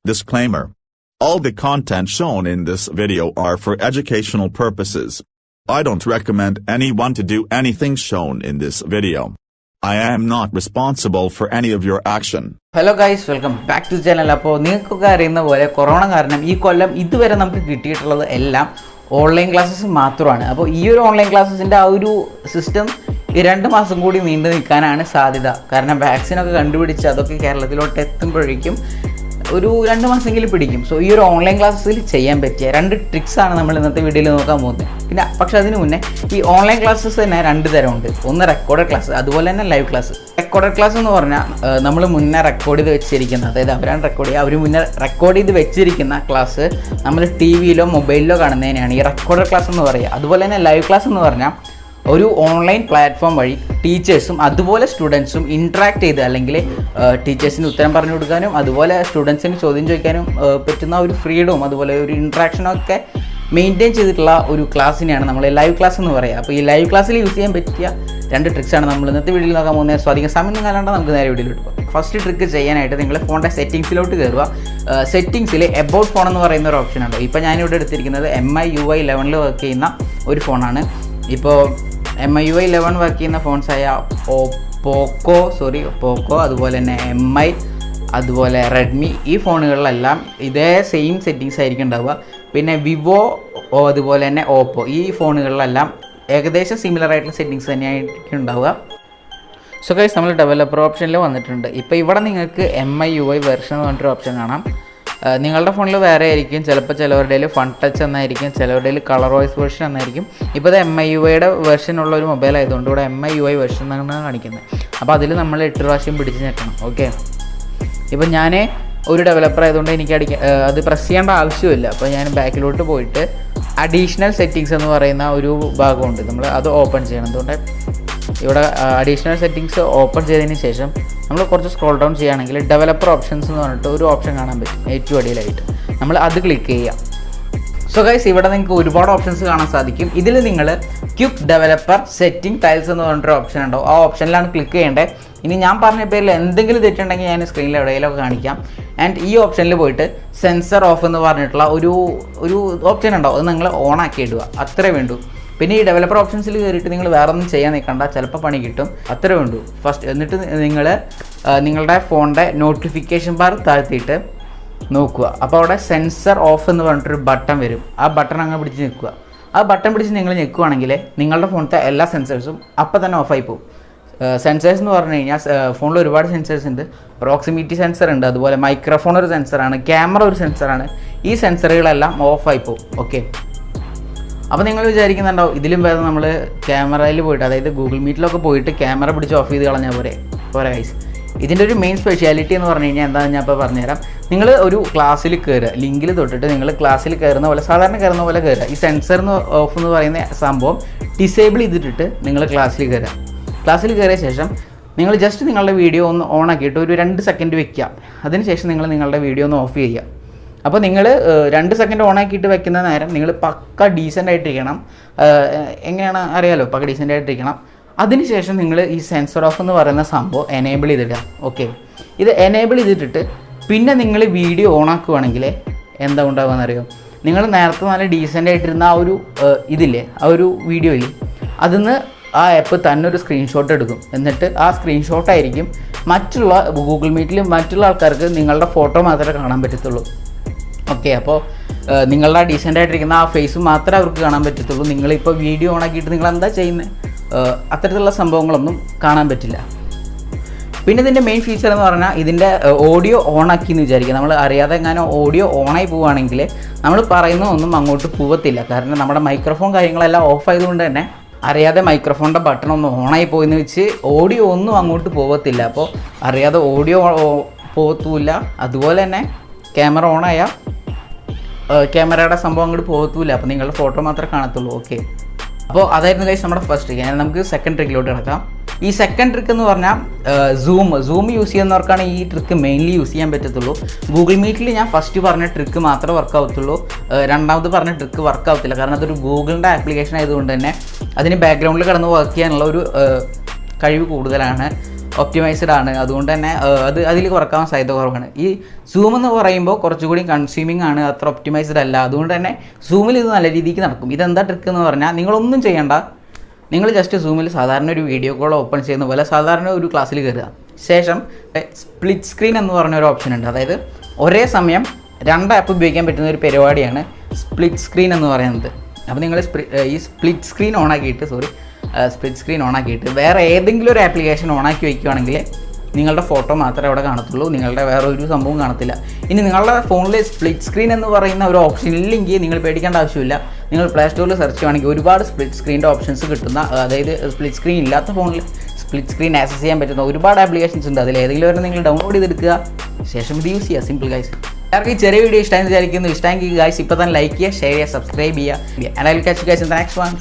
Disclaimer. All the content shown in this video are for educational purposes. I don't recommend anyone to do anything shown in this video. I am not responsible for any of your action. Hello guys, welcome back to the channel. അപ്പോൾ നിങ്ങൾക്കൊക്കെ അറിയുന്ന പോലെ corona കാരണം ഈ കൊല്ലം ഇതുവരെ നമുക്ക് കിട്ടിയിട്ടുള്ളത് എല്ലാം ഓൺലൈൻ ക്ലാസ്സസ് മാത്രമാണ്. അപ്പോൾ ഈ ഒരു ഓൺലൈൻ ക്ലാസ്സസിൻ്റെ ആ ഒരു സിസ്റ്റം ഈ 2 മാസം കൂടി നീണ്ടു നിൽക്കാനാണ് സാധ്യത. കാരണം വാക്സിനൊക്കെ കണ്ടുപിടിച്ച് അതൊക്കെ കേരളത്തിലോട്ട് എത്തുമ്പോഴേക്കും ഒരു 2 മാസമെങ്കിലും പിടിക്കും. സോ ഈ ഒരു ഓൺലൈൻ ക്ലാസ്സിൽ ചെയ്യാൻ പറ്റിയ 2 ട്രിക്സാണ് നമ്മൾ ഇന്നത്തെ വീഡിയോയിൽ നോക്കാൻ പോകുന്നത്. പിന്നെ പക്ഷേ അതിന് മുന്നേ ഈ ഓൺലൈൻ ക്ലാസ്സസ് തന്നെ 2 തരമുണ്ട്. ഒന്ന് റെക്കോർഡഡ് ക്ലാസ്, അതുപോലെ തന്നെ ലൈവ് ക്ലാസ്. റെക്കോർഡഡ് ക്ലാസ് എന്ന് പറഞ്ഞാൽ നമ്മൾ മുന്നേ റെക്കോർഡ് ചെയ്ത് വെച്ചിരിക്കുന്ന, അതായത് അവരാണ് റെക്കോർഡ് ചെയ്യുക, അവർ മുന്നേ റെക്കോർഡ് ചെയ്ത് വെച്ചിരിക്കുന്ന ക്ലാസ് നമ്മൾ ടി വിയിലോ മൊബൈലിലോ കാണുന്നതിനാണ് ഈ റെക്കോർഡഡ് ക്ലാസ് എന്ന് പറയുക. അതുപോലെ തന്നെ ലൈവ് ക്ലാസ് എന്ന് പറഞ്ഞാൽ ഒരു ഓൺലൈൻ പ്ലാറ്റ്ഫോം വഴി ടീച്ചേഴ്സും അതുപോലെ സ്റ്റുഡൻസും ഇൻട്രാക്ട് ചെയ്ത്, അല്ലെങ്കിൽ ടീച്ചേഴ്സിന് ഉത്തരം പറഞ്ഞു കൊടുക്കാനും അതുപോലെ സ്റ്റുഡൻസിന് ചോദ്യം ചോദിക്കാനും പറ്റുന്ന ഒരു ഫ്രീഡവും അതുപോലെ ഒരു ഇൻട്രാക്ഷനൊക്കെ മെയിൻറ്റെയിൻ ചെയ്തിട്ടുള്ള ഒരു ക്ലാസ്സിനെയാണ് നമ്മൾ ലൈവ് ക്ലാസ് എന്ന് പറയുക. അപ്പോൾ ഈ ലൈവ് ക്ലാസ്സിൽ യൂസ് ചെയ്യാൻ പറ്റിയ 2 ട്രിക്സാണ് നമ്മൾ ഇന്നത്തെ വീഡിയോയിൽ നോക്കാൻ പോകുന്നത്. സോ അധികം സമയം കാലാണ്ട് നമുക്ക് നേരെ വീഡിയോയിലോട്ട് പോകാം. ഫസ്റ്റ് ട്രിക്ക് ചെയ്യാനായിട്ട് നിങ്ങൾ ഫോണിൻ്റെ സെറ്റിങ്സിലോട്ട് കയറുക. സെറ്റിങ്സിൽ എബൌട്ട് ഫോൺ എന്ന് പറയുന്ന ഒരു ഓപ്ഷൻ ഉണ്ട്. ഇപ്പോൾ ഞാനിവിടെ എടുത്തിരിക്കുന്നത് MIUI 11 വർക്ക് ചെയ്യുന്ന ഒരു ഫോണാണ്. ഇപ്പോൾ MIUI 11 വർക്ക് ചെയ്യുന്ന ഫോൺസായ പോക്കോ, അതുപോലെ തന്നെ MI, അതുപോലെ റെഡ്മി, ഈ ഫോണുകളിലെല്ലാം ഇതേ സെയിം സെറ്റിങ്സ് ആയിരിക്കും ഉണ്ടാവുക. പിന്നെ വിവോ, അതുപോലെ തന്നെ ഓപ്പോ, ഈ ഫോണുകളിലെല്ലാം ഏകദേശം സിമിലർ ആയിട്ടുള്ള സെറ്റിങ്സ് തന്നെയായിരിക്കും ഉണ്ടാവുക. സോ ഗൈസ്, നമ്മൾ ഡെവലപ്പർ ഓപ്ഷനിൽ വന്നിട്ടുണ്ട്. ഇപ്പോൾ ഇവിടെ നിങ്ങൾക്ക് MIUI വെർഷൻ എന്ന് പറഞ്ഞിട്ടൊരു ഓപ്ഷൻ കാണാം. നിങ്ങളുടെ ഫോണിൽ വേറെ ആയിരിക്കും, ചിലപ്പോൾ ചിലവരുടെ ഫൺ ടച്ച് എന്നായിരിക്കും, ചിലവരുടെ കളർ വോയിസ് വെർഷൻ എന്നായിരിക്കും. ഇപ്പോൾ ഇത് MIUIയുടെ വെർഷനുള്ള ഒരു മൊബൈൽ ആയതുകൊണ്ട് ഇവിടെ MIUI വെർഷൻ എന്നാണ് കാണിക്കുന്നത്. അപ്പോൾ അതിൽ നമ്മൾ 8 പ്രാവശ്യം പിടിച്ച് ഞെക്കണം. ഓക്കെ, ഇപ്പോൾ ഞാൻ ഒരു ഡെവലപ്പർ ആയതുകൊണ്ട് എനിക്ക് അത് പ്രസ് ചെയ്യേണ്ട ആവശ്യമില്ല. അപ്പോൾ ഞാൻ ബാക്കിലോട്ട് പോയിട്ട് അഡീഷണൽ സെറ്റിങ്സ് എന്ന് പറയുന്ന ഒരു ഭാഗമുണ്ട്, നമ്മൾ അത് ഓപ്പൺ ചെയ്യണം. അതുകൊണ്ട് ഇവിടെ അഡീഷണൽ സെറ്റിങ്സ് ഓപ്പൺ ചെയ്തതിന് ശേഷം നമ്മൾ കുറച്ച് സ്ക്രോൾ ഡൗൺ ചെയ്യുകയാണെങ്കിൽ ഡെവലപ്പർ ഓപ്ഷൻസ് എന്ന് പറഞ്ഞിട്ട് ഒരു ഓപ്ഷൻ കാണാൻ പറ്റും ഏറ്റവും അടിയിലായിട്ട്. നമ്മൾ അത് ക്ലിക്ക് ചെയ്യുക. സോ ഗൈസ്, ഇവിടെ നിങ്ങൾക്ക് ഒരുപാട് ഓപ്ഷൻസ് കാണാൻ സാധിക്കും. ഇതിൽ നിങ്ങൾ ക്വിക്ക് ഡെവലപ്പർ സെറ്റിംഗ് ടൈൽസ് എന്ന് പറഞ്ഞിട്ടൊരു ഓപ്ഷൻ ഉണ്ടാവും. ആ ഓപ്ഷനിലാണ് ക്ലിക്ക് ചെയ്യേണ്ടത്. ഇനി ഞാൻ പറഞ്ഞ പേരിൽ എന്തെങ്കിലും തെറ്റുണ്ടെങ്കിൽ ഞാൻ സ്ക്രീനിൽ എവിടെയെങ്കിലൊക്കെ കാണിക്കാം. ആൻഡ് ഈ ഓപ്ഷനിൽ പോയിട്ട് സെൻസർ ഓഫ് എന്ന് പറഞ്ഞിട്ടുള്ള ഒരു ഓപ്ഷൻ ഉണ്ടാവും. അത് നിങ്ങൾ ഓൺ ആക്കി ഇടുക, അത്രേ വേണ്ടൂ. പിന്നെ ഈ ഡെവലപ്പർ ഓപ്ഷൻസിൽ കയറിയിട്ട് നിങ്ങൾ വേറെ ഒന്നും ചെയ്യാൻ നിൽക്കണ്ട, ചിലപ്പോൾ പണി കിട്ടും, അത്രേ വേണ്ടൂ. ഫസ്റ്റ് എന്നിട്ട് നിങ്ങൾ നിങ്ങളുടെ ഫോണിൻ്റെ നോട്ടിഫിക്കേഷൻ ബാർ താഴ്ത്തിയിട്ട് നോക്കുക. അപ്പോൾ അവിടെ സെൻസർ ഓഫ് എന്ന് പറഞ്ഞിട്ടൊരു ബട്ടൺ വരും. ആ ബട്ടൺ അങ്ങ് പിടിച്ച് നിൽക്കുക. ആ ബട്ടൺ പിടിച്ച് നിങ്ങൾ ഞെക്കുകയാണെങ്കിൽ നിങ്ങളുടെ ഫോണിലത്തെ എല്ലാ സെൻസേഴ്സും അപ്പം തന്നെ ഓഫായി പോകും. സെൻസേഴ്സ് എന്ന് പറഞ്ഞു കഴിഞ്ഞാൽ ഫോണിൽ ഒരുപാട് സെൻസേഴ്സ് ഉണ്ട്. പ്രോക്സിമിറ്റി സെൻസർ ഉണ്ട്, അതുപോലെ മൈക്രോഫോൺ ഒരു സെൻസറാണ്, ക്യാമറ ഒരു സെൻസറാണ്. ഈ സെൻസറുകളെല്ലാം ഓഫായി പോകും. ഓക്കെ, അപ്പോൾ നിങ്ങൾ വിചാരിക്കുന്നുണ്ടാവും ഇതിലും ഭേദം നമ്മൾ ക്യാമറയിൽ പോയിട്ട്, അതായത് ഗൂഗിൾ മീറ്റിലൊക്കെ പോയിട്ട് ക്യാമറ പിടിച്ച് ഓഫ് ചെയ്ത് കളഞ്ഞാൽ പോരെ ഗൈസ്. ഇതിൻ്റെ ഒരു മെയിൻ സ്പെഷ്യാലിറ്റി എന്ന് പറഞ്ഞു കഴിഞ്ഞാൽ എന്താണെന്ന് ഞാൻ ഇപ്പോൾ പറഞ്ഞുതരാം. നിങ്ങൾ ഒരു ക്ലാസ്സിൽ കയറുക, ലിങ്കിൽ തൊട്ടിട്ട് നിങ്ങൾ ക്ലാസ്സിൽ കയറുന്ന പോലെ, സാധാരണ കയറുന്ന പോലെ കയറുക. ഈ സെൻസർ ഓഫ് എന്ന് പറയുന്ന സംഭവം ഡിസേബിൾ ചെയ്തിട്ട് നിങ്ങൾ ക്ലാസ്സിൽ കയറുക. ക്ലാസ്സിൽ കയറിയ ശേഷം നിങ്ങൾ ജസ്റ്റ് നിങ്ങളുടെ വീഡിയോ ഒന്ന് ഓൺ ആക്കിയിട്ട് ഒരു 2 സെക്കൻഡ് വെക്കുക. അതിനുശേഷം നിങ്ങൾ നിങ്ങളുടെ വീഡിയോ ഒന്ന് ഓഫ് ചെയ്യുക. അപ്പോൾ നിങ്ങൾ 2 സെക്കൻഡ് ഓൺ ആക്കിയിട്ട് വെക്കുന്ന നേരം നിങ്ങൾ പക്ക ഡീസൻ്റ് ആയിട്ടിരിക്കണം. എങ്ങനെയാണ് അറിയാലോ, പക്ക ഡീസൻ്റ് ആയിട്ടിരിക്കണം. അതിനുശേഷം നിങ്ങൾ ഈ സെൻസർ ഓഫ് എന്ന് പറയുന്ന സംഭവം എനേബിൾ ചെയ്തിടുക. ഓക്കെ, ഇത് എനേബിൾ ചെയ്തിട്ടിട്ട് പിന്നെ നിങ്ങൾ വീഡിയോ ഓൺ ആക്കുകയാണെങ്കിൽ എന്താ ഉണ്ടാകുകയെന്നറിയോ, നിങ്ങൾ നേരത്തെ നല്ല ഡീസൻ്റ് ആയിട്ടിരുന്ന ആ ഒരു ഇതില്ലേ, ആ ഒരു വീഡിയോയിൽ അതിന്ന് ആ ആപ്പ് തന്നെ ഒരു സ്ക്രീൻഷോട്ട് എടുക്കും. എന്നിട്ട് ആ സ്ക്രീൻഷോട്ടായിരിക്കും മറ്റുള്ള ഗൂഗിൾ മീറ്റിൽ മറ്റുള്ള ആൾക്കാർക്ക് നിങ്ങളുടെ ഫോട്ടോ മാത്രമേ കാണാൻ പറ്റത്തുള്ളൂ. ഓക്കെ, അപ്പോൾ നിങ്ങളുടെ ഡീസൻ്റ് ആയിട്ടിരിക്കുന്ന ആ ഫേസ് മാത്രമേ അവർക്ക് കാണാൻ പറ്റത്തുള്ളൂ. നിങ്ങളിപ്പോൾ വീഡിയോ ഓൺ ആക്കിയിട്ട് നിങ്ങൾ എന്താ ചെയ്യുന്നത്, അത്തരത്തിലുള്ള സംഭവങ്ങളൊന്നും കാണാൻ പറ്റില്ല. പിന്നെ ഇതിൻ്റെ മെയിൻ ഫീച്ചർ എന്ന് പറഞ്ഞാൽ ഇതിൻ്റെ ഓഡിയോ ഓൺ ആക്കി എന്ന് വിചാരിക്കുക. നമ്മൾ അറിയാതെ എങ്ങാനും ഓഡിയോ ഓണായി പോവുകയാണെങ്കിൽ നമ്മൾ പറയുന്നതൊന്നും അങ്ങോട്ട് പോകത്തില്ല. കാരണം നമ്മുടെ മൈക്രോഫോൺ കാര്യങ്ങളെല്ലാം ഓഫ് ആയതുകൊണ്ട് തന്നെ അറിയാതെ മൈക്രോഫോണിൻ്റെ ബട്ടൺ ഒന്ന് ഓണായി പോയെന്ന് വെച്ച് ഓഡിയോ ഒന്നും അങ്ങോട്ട് പോകത്തില്ല. അപ്പോൾ അറിയാതെ ഓഡിയോ പോകത്തുമില്ല, അതുപോലെ തന്നെ ക്യാമറ ഓണായാൽ ക്യാമറയുടെ സംഭവം അങ്ങോട്ട് പോകത്തുമില്ല. അപ്പോൾ നിങ്ങളുടെ ഫോട്ടോ മാത്രമേ കാണത്തുള്ളൂ. ഓക്കെ, അപ്പോൾ അതായിരുന്നു ഗൈസ് നമ്മുടെ ഫസ്റ്റ് ട്രിക്ക്. ഞാൻ നമുക്ക് സെക്കൻഡ് ട്രിക്കിലോട്ട് കിടക്കാം. ഈ സെക്കൻഡ് ട്രിക്ക് എന്ന് പറഞ്ഞാൽ സൂം യൂസ് ചെയ്യുന്നവർക്കാണ് ഈ ട്രിക്ക് മെയിൻലി യൂസ് ചെയ്യാൻ പറ്റത്തുള്ളൂ. ഗൂഗിൾ മീറ്റിൽ ഞാൻ ഫസ്റ്റ് പറഞ്ഞ ട്രിക്ക് മാത്രമേ വർക്ക് ആവത്തുള്ളൂ, രണ്ടാമത് പറഞ്ഞ ട്രിക്ക് വർക്ക് ആവത്തില്ല. കാരണം അതൊരു ഗൂഗിളിൻ്റെ ആപ്ലിക്കേഷൻ ആയതുകൊണ്ട് തന്നെ അതിന് ബാക്ക്ഗ്രൗണ്ടിൽ കിടന്ന് വർക്ക് ചെയ്യാനുള്ള ഒരു കഴിവ് കൂടുതലാണ്. ഒപ്റ്റിമൈസ്ഡ് ആണ്. അതുകൊണ്ട് തന്നെ അതിൽ കുറക്കാൻ സാധ്യത കുറവാണ്. ഈ സൂം എന്ന് പറയുമ്പോൾ കുറച്ചുകൂടി കൺസ്യൂമിംഗ് ആണ്, അത്ര ഒപ്റ്റിമൈസ്ഡ് അല്ല. അതുകൊണ്ട് തന്നെ സൂമിൽ ഇത് നല്ല രീതിക്ക് നടക്കും. ഇതെന്താ ട്രിക്ക് എന്ന് പറഞ്ഞാൽ നിങ്ങളൊന്നും ചെയ്യേണ്ട. നിങ്ങൾ ജസ്റ്റ് സൂമിൽ സാധാരണ ഒരു വീഡിയോ കോൾ ഓപ്പൺ ചെയ്യുന്ന പോലെ സാധാരണ ഒരു ക്ലാസ്സിൽ കയറുക. ശേഷം സ്പ്ലിറ്റ് സ്ക്രീൻ എന്ന് പറഞ്ഞൊരു ഓപ്ഷൻ ഉണ്ട്. അതായത് ഒരേ സമയം 2 ആപ്പ് ഉപയോഗിക്കാൻ പറ്റുന്ന ഒരു പരിപാടിയാണ് സ്പ്ലിറ്റ് സ്ക്രീൻ എന്ന് പറയുന്നത്. അപ്പോൾ നിങ്ങൾ ഈ സ്പ്ലിറ്റ് സ്ക്രീൻ ഓണാക്കിയിട്ട് വേറെ ഏതെങ്കിലും ഒരു ആപ്ലിക്കേഷൻ ഓണാക്കി വയ്ക്കുകയാണെങ്കിൽ നിങ്ങളുടെ ഫോട്ടോ മാത്രമേ അവിടെ കാണത്തുള്ളൂ, നിങ്ങളുടെ വേറെ ഒരു സംഭവം കാണത്തില്ല. ഇനി നിങ്ങളുടെ ഫോണിൽ സ്പ്ലിറ്റ് സ്ക്രീൻ എന്ന് പറയുന്ന ഒരു ഓപ്ഷൻ ഇല്ലെങ്കിൽ നിങ്ങൾ പേടിക്കേണ്ട ആവശ്യമില്ല. നിങ്ങൾ പ്ലേ സ്റ്റോറിൽ സെർച്ച് ചെയ്യുകയാണെങ്കിൽ ഒരുപാട് സ്പ്ലിറ്റ് സ്ക്രീൻ്റെ ഓപ്ഷൻസ് കിട്ടുന്ന, അതായത് സ്പ്ലിറ്റ് സ്ക്രീൻ ഇല്ലാത്ത ഫോണിൽ സ്പ്ലിറ്റ് സ്ക്രീൻ ആക്സസ് ചെയ്യാൻ പറ്റുന്ന ഒരുപാട് ആപ്ലിക്കേഷൻസ് ഉണ്ട്. അതിൽ ഏതെങ്കിലും ഒരു നിങ്ങൾ ഡൗൺലോഡ് ചെയ്തെടുക്കുക, ശേഷം ഇത് യൂസ് ചെയ്യുക. Simple guys. എല്ലാവർക്കും ഈ ചെറിയ വീഡിയോ ഇഷ്ടമായെന്ന് വിചാരിക്കുന്നു. ഇഷ്ടമെങ്കിൽ ഗൈസ് ഇപ്പോൾ തന്നെ ലൈക്ക് ചെയ്യുക, ഷെയർ ചെയ്യുക, സബ്സ്ക്രൈബ് ചെയ്യുക. And I will catch you guys in the next one.